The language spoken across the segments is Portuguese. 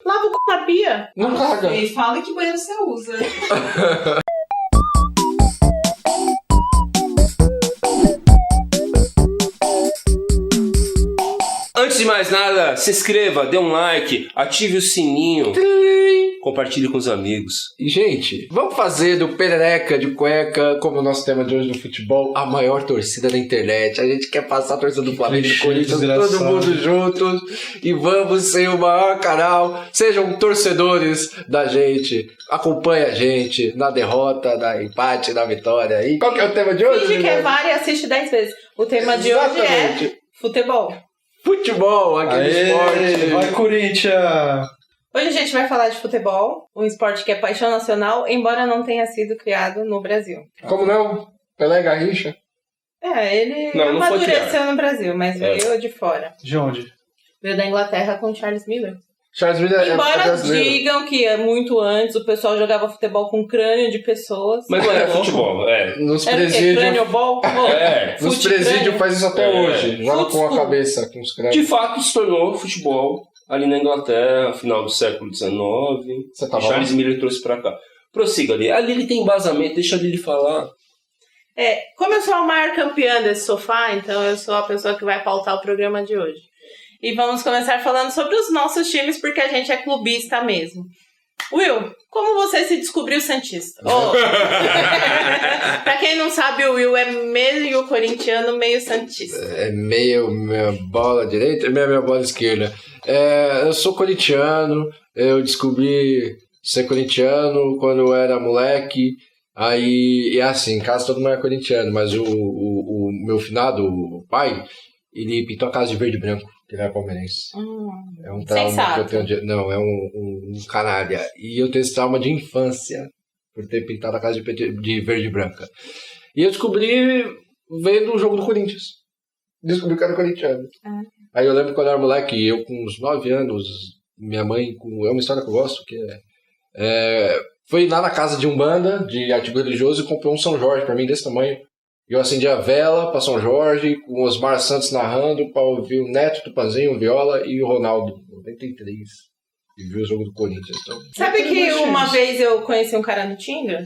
Lava o c... na pia. Não caga. E fala que banheiro você usa. Antes de mais nada, se inscreva, dê um like, ative o sininho, compartilhe com os amigos. E, gente, vamos fazer do Perereca de Cueca, como o nosso tema de hoje no futebol, a maior torcida da internet. A gente quer passar a torcida do Flamengo e do Corinthians, todo mundo juntos. E vamos ser o maior canal. Sejam torcedores da gente. Acompanhe a gente na derrota, na empate, na vitória. E qual que é o tema de hoje? Finge que é VAR e assiste 10 vezes. O tema de hoje é futebol. Futebol, aquele esporte. Vai, Corinthians! Hoje a gente vai falar de futebol, um esporte que é paixão nacional, embora não tenha sido criado no Brasil. Como não? Pelé Garrincha? Ele não amadureceu no Brasil, mas veio de fora. De onde? Veio da Inglaterra com Charles Miller. Charles Miller Embora digam que muito antes o pessoal jogava futebol com crânio de pessoas. Mas não é futebol, Nos Era presídios. crânio ball? Nos presídios faz isso até hoje. Joga com a cabeça, com os crânios. De fato, se tornou futebol ali na Inglaterra, final do século XIX. Você tava Charles Miller trouxe pra cá. Prossiga ali. Ali ele tem embasamento, deixa a Lili falar. Como eu sou a maior campeã desse sofá, então eu sou a pessoa que vai pautar o programa de hoje. E vamos começar falando sobre os nossos times, porque a gente é clubista mesmo. Will, como você se descobriu santista? Pra quem não sabe, o Will é meio corintiano, meio santista. É meio minha bola direita e minha bola esquerda. Eu sou corintiano, eu descobri ser corintiano quando eu era moleque. Aí, e assim, em casa todo mundo é corintiano, mas o meu finado, o pai, ele pintou a casa de verde e branco. Que ele é palmeirense. É um trauma sensato. que eu tenho. Não, é um canalha. E eu tenho esse trauma de infância por ter pintado a casa de verde e branca. E eu descobri vendo o jogo do Corinthians. Descobri que era corintiano. Aí eu lembro quando eu era moleque, eu com uns 9 anos, minha mãe, é uma história que eu gosto, que foi lá na casa de Umbanda, de artigo religioso, e comprou um São Jorge pra mim desse tamanho. E eu acendi a vela para São Jorge, com o Osmar Santos narrando, para ouvir o Neto, Tupanzinho, o Viola e o Ronaldo, 93. E viu o jogo do Corinthians. Então. Sabe que uma vez eu conheci um cara no Tinder?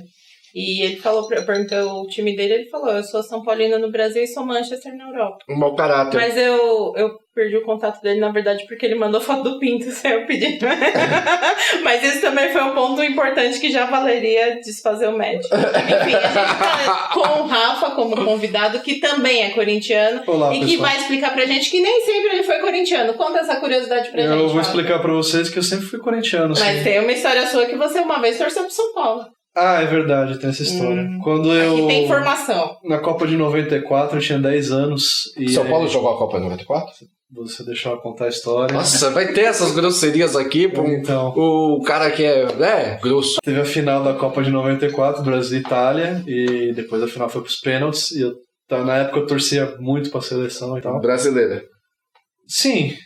E ele falou, eu perguntei o time dele, ele falou, eu sou São Paulino no Brasil e sou Manchester na Europa. Um mau caráter. Mas eu perdi o contato dele, na verdade, porque ele mandou foto do pinto sem eu pedir. Mas isso também foi um ponto importante que já valeria desfazer o match. Enfim, a gente tá com o Rafa como convidado, que também é corintiano. Olá, e que pessoal. vai explicar pra gente que nem sempre ele foi corintiano. Conta essa curiosidade pra gente. Eu vou Rafa. explicar pra vocês que eu sempre fui corintiano. Mas sim. tem uma história sua que você uma vez torceu pro São Paulo. Ah, é verdade, tem essa história. Quando Aqui tem informação. Na Copa de 94, eu tinha 10 anos. E São Paulo jogou a Copa 94? Você deixou eu contar a história. Nossa, vai ter essas grosserias aqui pro Então, o cara que é grosso. teve a final da Copa de 94, Brasil e Itália. E depois a final foi pros pênaltis. E na época eu torcia muito pra seleção e tal. Brasileira. Sim.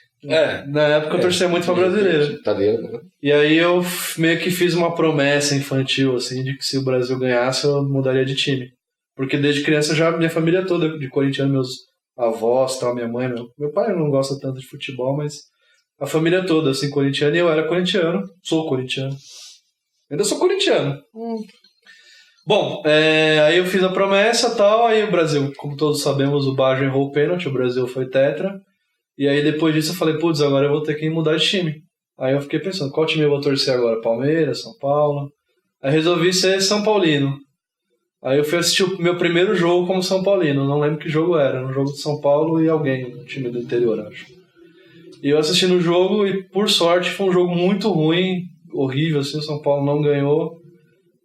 Na época eu torcia muito pra brasileira. Italiano, né? E aí eu meio que fiz uma promessa infantil, assim, de que se o Brasil ganhasse eu mudaria de time. Porque desde criança minha família toda de corintiano, meus avós, tal, minha mãe, meu pai não gosta tanto de futebol, mas a família toda, assim, corintiana, e eu era corintiano, sou corintiano. Ainda sou corintiano. Bom, aí eu fiz a promessa e tal, aí o Brasil, como todos sabemos, o Baggio errou o pênalti, o Brasil foi tetra. E aí depois disso eu falei, putz, agora eu vou ter que mudar de time. Aí eu fiquei pensando, qual time eu vou torcer agora? Palmeiras, São Paulo? Aí resolvi ser São Paulino. Aí eu fui assistir o meu primeiro jogo como São Paulino, não lembro que jogo era um jogo de São Paulo e alguém, um time do interior, acho. E eu assisti no jogo e, por sorte, foi um jogo muito ruim, horrível, assim, o São Paulo não ganhou.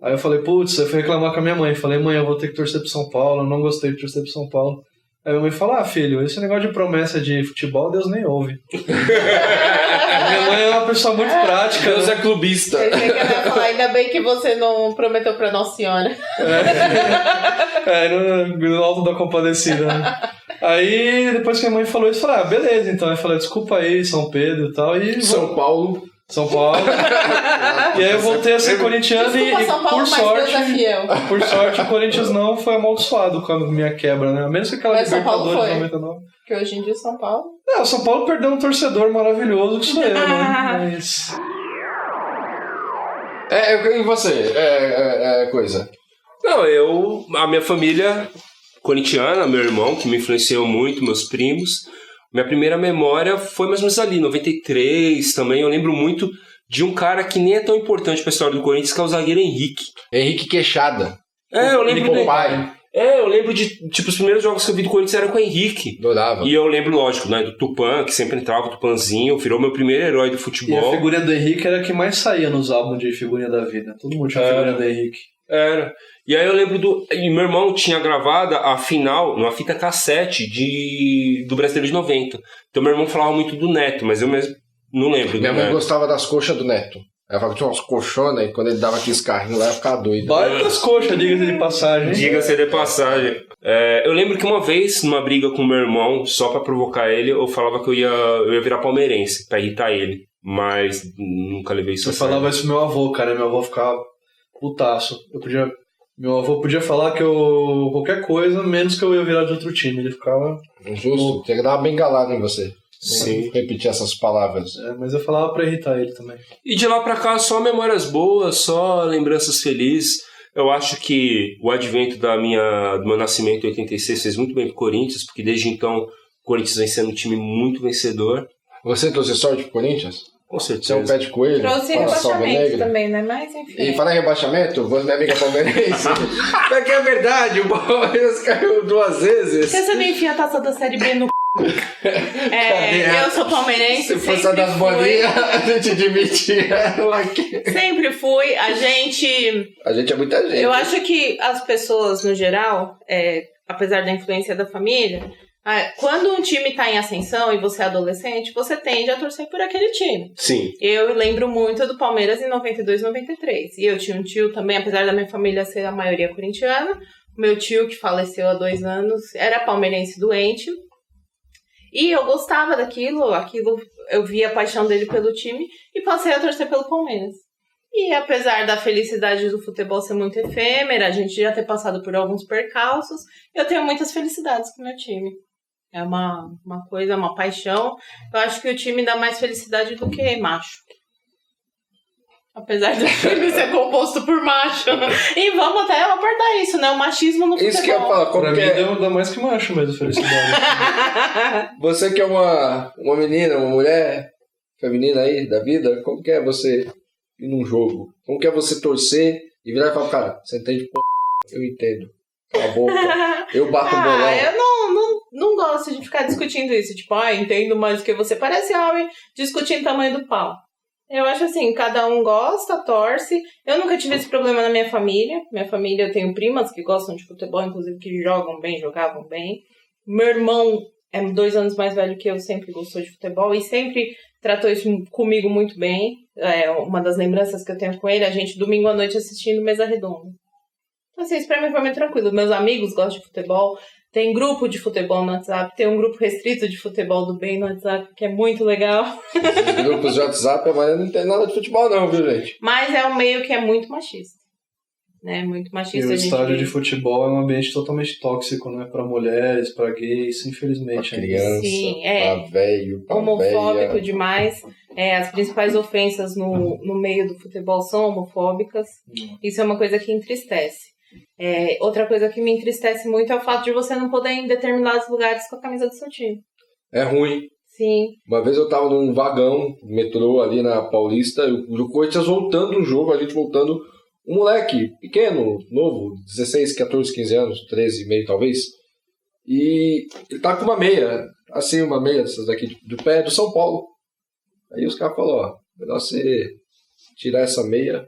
Aí eu falei, putz, eu fui reclamar com a minha mãe, falei, mãe, eu vou ter que torcer pro São Paulo, eu não gostei de torcer pro São Paulo. Aí minha mãe fala, filho, esse negócio de promessa de futebol, Deus nem ouve. Minha mãe é uma pessoa muito prática. Deus é clubista. Eu sei que ela vai falar, ainda bem que você não prometeu pra Nossa Senhora. No alto da compadecida. Né? Aí, depois que a mãe falou isso, eu falei, beleza, então. Eu falei, desculpa aí, São Pedro e tal. E São Paulo. E aí eu voltei a ser corintiano Desculpa, e São Paulo, por mas sorte, Deus é fiel. por sorte, o Corinthians não foi amaldiçoado com a minha quebra, né? A menos que aquela Mas São Paulo Libertadores foi. 99. Porque hoje em dia o São Paulo... O São Paulo perdeu um torcedor maravilhoso que sou eu, né? Mas... E você? Coisa. Não, a minha família corintiana, meu irmão, que me influenciou muito, meus primos. Minha primeira memória foi mais ou menos ali, 93 também. Eu lembro muito de um cara que nem é tão importante pra história do Corinthians, que é o zagueiro Henrique. Henrique Queixada. Eu lembro dele. Pai. Eu lembro de, os primeiros jogos que eu vi do Corinthians eram com o Henrique. Adorava. E eu lembro, lógico, né, do Tupã, que sempre entrava, o Tupanzinho, virou meu primeiro herói do E futebol. a figurinha do Henrique era a que mais saía nos álbuns de figurinha da vida. Todo mundo tinha a figurinha do Henrique. Era. E aí eu lembro E meu irmão tinha gravada a final numa fita cassete do Brasileiro de 90. Então meu irmão falava muito do Neto, mas eu mesmo não lembro. Minha mãe gostava das coxas do Neto. Ela falava que tinha umas coxonas e quando ele dava aqueles carrinhos lá, ia ficar doido. Vai das coxas, diga-se de passagem. Diga-se de passagem. Eu lembro que uma vez, numa briga com meu irmão, só pra provocar ele, eu falava que eu ia virar palmeirense, pra irritar ele. Mas nunca levei isso a sério. Eu falava isso pro meu avô, cara. Meu avô ficava putaço. Meu avô podia falar que qualquer coisa, menos que eu ia virar de outro time. Ele ficava... Justo, tinha que dar uma bengalada em você. Sim. Não repetir essas palavras. Mas eu falava pra irritar ele também. E de lá pra cá, só memórias boas, só lembranças felizes. Eu acho que o advento do meu nascimento em 86 fez muito bem pro Corinthians, porque desde então o Corinthians vem sendo um time muito vencedor. Você trouxe sorte pro Corinthians? Com certeza. Você é um pé de coelho? Trouxe rebaixamento também, né? Mas enfim. E falar em rebaixamento, você é amiga palmeirense? É que é verdade, o Palmeiras caiu 2 vezes. Por que você não enfia a taça da Série B no eu sou palmeirense. Se fosse a das bolinhas, a gente demitia ela aqui. Sempre fui. A gente é muita gente. Eu acho que as pessoas, no geral, apesar da influência da família, quando um time tá em ascensão e você é adolescente, você tende a torcer por aquele time. Sim. Eu lembro muito do Palmeiras em 92, 93. E eu tinha um tio também, apesar da minha família ser a maioria corintiana, o meu tio, que faleceu há 2 anos, era palmeirense doente. E eu gostava daquilo, eu via a paixão dele pelo time e passei a torcer pelo Palmeiras. E apesar da felicidade do futebol ser muito efêmera, a gente já ter passado por alguns percalços, eu tenho muitas felicidades com o meu time. É uma coisa, uma paixão. Eu acho que o time dá mais felicidade do que macho. Apesar do time ser composto por macho. E vamos até abordar isso, né? O machismo no futebol. Isso que eu ia falar. Pra mim dá mais que macho mesmo, felicidade. Você que é uma menina, uma mulher feminina aí da vida, como que é você ir num jogo? Como que é você torcer e virar e falar, cara, você entende p***? Eu entendo. Cala a boca. Eu bato o bolão. Eu não gosto de ficar discutindo isso. Tipo, entendo mais do que você. Parece homem discutindo o tamanho do pau. Eu acho assim, cada um gosta, torce. Eu nunca tive esse problema na minha família. Minha família, eu tenho primas que gostam de futebol, inclusive que jogavam bem. Meu irmão é 2 anos mais velho que eu, sempre gostou de futebol e sempre tratou isso comigo muito bem. Uma das lembranças que eu tenho com ele, a gente domingo à noite assistindo Mesa Redonda. Então assim, isso pra mim foi muito tranquilo. Meus amigos gostam de futebol. Tem grupo de futebol no WhatsApp, tem um grupo restrito de futebol do bem no WhatsApp, que é muito legal. Os grupos de WhatsApp, mas não tem nada de futebol não, viu, gente? Mas é um meio que é muito machista. Né? Muito machista. E o estádio de futebol é um ambiente totalmente tóxico, né? Pra mulheres, pra gays, infelizmente. Pra criança, sim, pra velho, pra homofóbico véia. demais. As principais ofensas no meio do futebol são homofóbicas. Isso é uma coisa que entristece. Outra coisa que me entristece muito é o fato de você não poder ir em determinados lugares com a camisa do seu time. É ruim. Sim. Uma vez eu tava num vagão, metrô ali na Paulista, o Corinthians voltando o jogo, a gente voltando, um moleque pequeno, novo, 16, 14, 15 anos, 13 e meio talvez, e ele tá com uma meia, assim, uma meia dessas daqui de pé do São Paulo. Aí os caras falaram, melhor você tirar essa meia,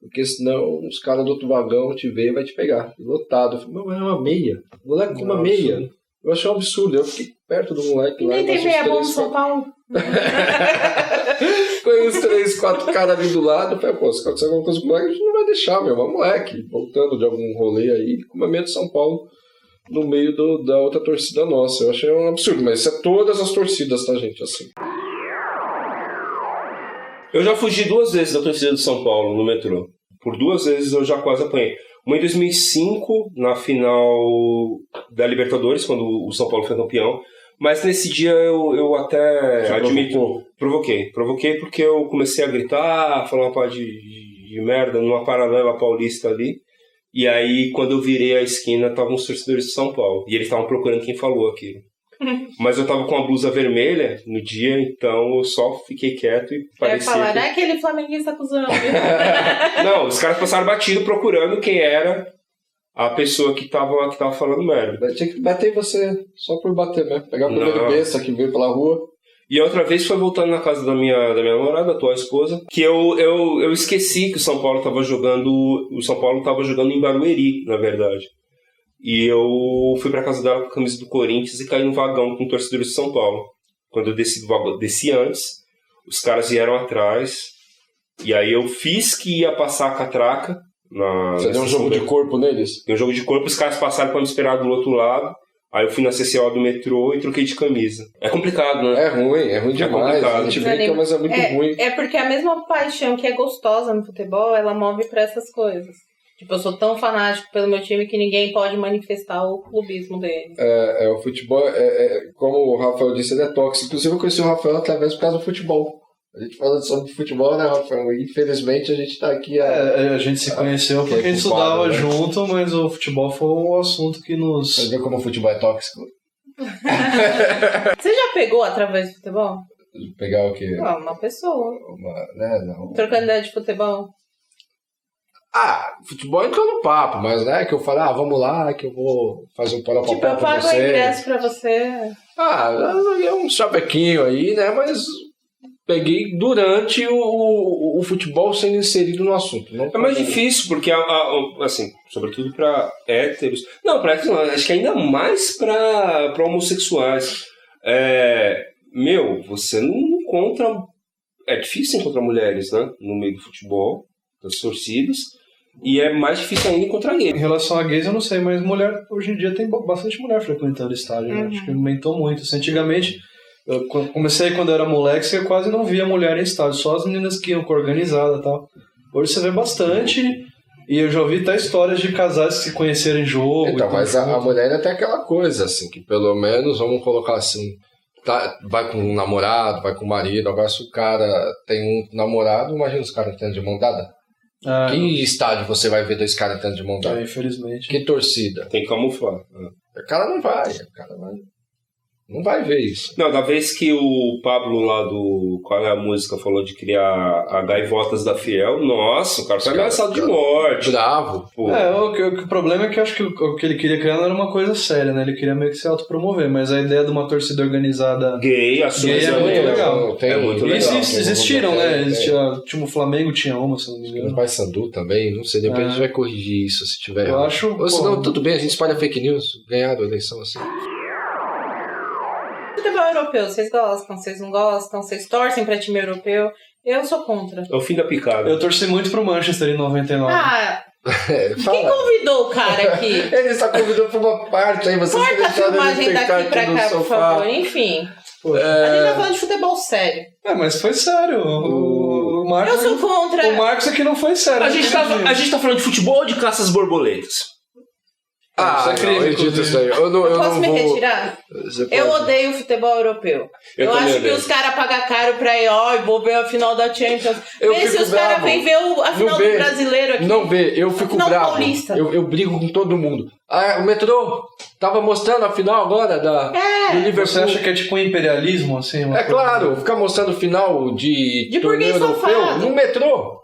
porque senão os caras do outro vagão te veem e vai te pegar. Lotado. Eu falei, mas é uma meia. O moleque com uma meia. Eu achei um absurdo. Eu fiquei perto do moleque lá. Nem tem meia bom no São Paulo. Com os 3, 4 caras ali do lado. Eu falei, pô, se acontecer alguma coisa com o moleque, a gente não vai deixar, meu. É um moleque. Voltando de algum rolê aí, com uma meia de São Paulo no meio da outra torcida nossa. Eu achei um absurdo. Mas isso é todas as torcidas, tá, gente? Assim. Eu já fugi 2 vezes da torcida do São Paulo no metrô. Por 2 vezes eu já quase apanhei. Uma em 2005, na final da Libertadores, quando o São Paulo foi campeão. Mas nesse dia eu até admito... Provoquei porque eu comecei a gritar, falar uma parte de de merda numa paralela paulista ali. E aí, quando eu virei a esquina, estavam os torcedores de São Paulo. E eles estavam procurando quem falou aquilo. Mas eu tava com a blusa vermelha no dia, então eu só fiquei quieto e parecia... falar, é aquele flamenguista cuzão. Não, os caras passaram batido procurando quem era a pessoa que tava falando merda. Tinha que bater em você, só por bater mesmo. Pegar o primeiro besta que veio pela rua. E a outra vez foi voltando na casa da minha namorada, atual esposa, que eu esqueci que o São Paulo tava jogando... O São Paulo tava jogando em Barueri, na verdade. E eu fui pra casa dela com a camisa do Corinthians e caí no vagão com torcedores de São Paulo. Quando eu desci antes, os caras vieram atrás. E aí eu fiz que ia passar a catraca. Você deu um jogo de corpo neles? Deu um jogo de corpo, os caras passaram pra me esperar do outro lado. Aí eu fui na CCO do metrô e troquei de camisa. É complicado, né? É ruim demais. A gente brinca, mas é muito ruim. É porque a mesma paixão que é gostosa no futebol, ela move pra essas coisas. Tipo, eu sou tão fanático pelo meu time que ninguém pode manifestar o clubismo dele. O futebol, como o Rafael disse, ele é tóxico. Inclusive, eu conheci o Rafael através por causa do futebol. A gente falando sobre futebol, né, Rafael? Infelizmente, a gente tá aqui... a gente se conheceu porque a gente estudava, né, junto, mas o futebol foi um assunto que nos... Você vê como o futebol é tóxico? Você já pegou através do futebol? Pegar o quê? Uma pessoa. Não. Trocando ideia de futebol. Futebol entrou no papo, mas né, que eu falei, vamos lá, que eu vou fazer um parapapá tipo, eu pago o ingresso pra você. É um chavequinho aí, né, mas peguei durante o futebol sendo inserido no assunto. Não é mais difícil, porque, assim, sobretudo pra héteros... Não, pra héteros não, acho que ainda mais pra homossexuais. Você não encontra... É difícil encontrar mulheres, né, no meio do futebol, das torcidas. E é mais difícil ainda encontrar gay. Em relação a gays, eu não sei, mas mulher, hoje em dia tem bastante mulher frequentando estádio, né? Acho que aumentou muito. Assim, antigamente, eu comecei quando eu era moleque, você quase não via mulher em estádio, só as meninas que iam com organizada e tal. Hoje você vê bastante, e eu já ouvi até histórias de casais que se conheceram em jogo. Então, mas a mulher ainda tem aquela coisa, assim, que pelo menos, vamos colocar assim, vai com um namorado, vai com um marido, agora se o cara tem um namorado, imagina os caras tendo de mão dada. Que estádio você vai ver dois caras entrando de mão dada? Infelizmente. Que torcida? Tem que camuflar. O cara não vai ver isso. Não, da vez que o Pablo lá do Qual é a Música falou de criar a Gaivotas da Fiel, nossa, o cara foi ameaçado de morte. Bravo. Pô. O problema é que eu acho que o que ele queria criar não era uma coisa séria, né? Ele queria meio que se autopromover, mas a ideia de uma torcida organizada gay é muito legal. É muito legal. Existiram, né? O Flamengo tinha uma, se não me engano. O Paysandu também, não sei, depois a gente vai corrigir isso se tiver. Eu acho. Ou senão, tudo bem, a gente espalha fake news, ganhar a eleição assim. Futebol europeu, vocês gostam, vocês não gostam, vocês torcem pra time europeu? Eu sou contra. É o fim da picada. Eu torci muito pro Manchester em 99. Quem convidou o cara aqui? Ele só convidou pra uma parte aí, vocês corta a filmagem daqui pra cá, por favor. Enfim. A gente tá falando de futebol sério. Mas foi sério. O Marcos, eu sou contra. O Marcos aqui não foi sério. A gente tá falando de futebol ou de caças borboletas? Não acredito isso aí. Eu posso me retirar? Eu odeio o futebol europeu. Eu acho que os caras pagam caro pra ir, vou ver a final da Champions. Vê se os caras vêm ver a final do brasileiro aqui. Não vê, eu fico bravo. Paulista. Eu brigo com todo mundo. O metrô tava mostrando a final agora do Liverpool. Você acha que é tipo um imperialismo, assim? Claro, ficar mostrando o final de torneio europeu no metrô.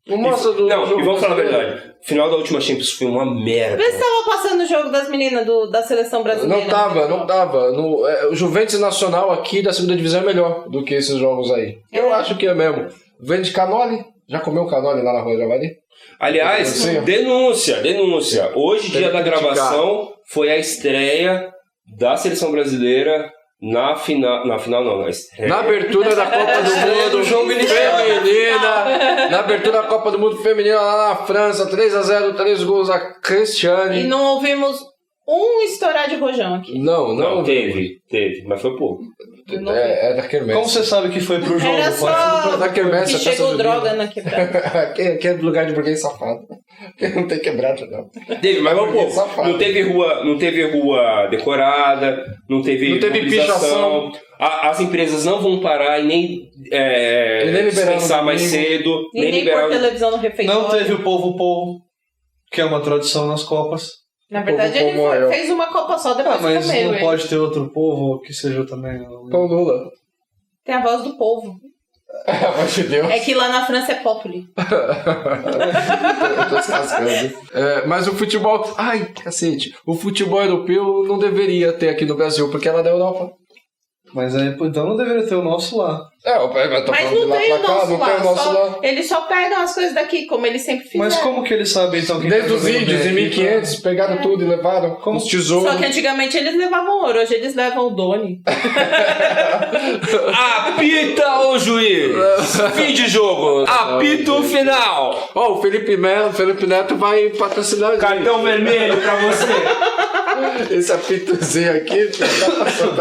Não mostra do jogo. E vamos falar a verdade. O final da última Champions foi uma merda. Vê se tava passando o jogo das meninas da seleção brasileira. Não tava. O Juventus Nacional aqui da segunda divisão é melhor do que esses jogos aí. Eu acho que é mesmo. Vende canole? Já comeu canole lá na Rua Javali? Aliás, denúncia. Hoje, dia da gravação, foi a estreia da seleção brasileira na estreia. Na abertura da Copa do Mundo feminina. Na abertura da Copa do Mundo feminina lá na França, 3-0, 3 gols a Cristiane. E não ouvimos um estourar de rojão aqui. Não teve, mas foi pouco. É da quermesse. Como você sabe que foi pro jogo? Era só Da quermesse, que a festa chegou do droga vinho. na quebrada. Aqui é lugar de burguês safado. Aqui não tem quebrada, não. Teve, mas pô, Safado. não teve rua decorada, não teve pichação. mobilização. As empresas não vão parar e nem dispensar mais cedo, Nem por liberar. televisão no refeitório. Não teve o povo, que é uma tradição nas Copas. Na verdade, O povo ele morreu. fez uma Copa só, depois Mas comeu. não hein? pode ter outro povo que seja também... Pão Lula. Tem a voz do povo. Pelo amor de Deus. É que lá na França é populi. Eu tô descascando. Mas o futebol... Ai, cacete. O futebol europeu não deveria ter aqui no Brasil, porque ela é da Europa. Mas aí, então não deveria ter o nosso lá. Eu tô Mas falando de não lá tem o pra cá, nosso não tem o lá. nosso lá. Eles só pegam as coisas daqui, como eles sempre fizeram. Mas como que eles sabem, então, quem Desde tá os jogando índios, bem em aqui? 1500, pegaram tudo e levaram Como? os tesouros. Só que antigamente eles levavam ouro, hoje eles levam o Doni. Apita o juiz! Fim de jogo! Apito final! Ó, o Felipe Neto vai patrocinar a gente. Cartão vermelho pra você! Esse apitozinho aqui tá passando.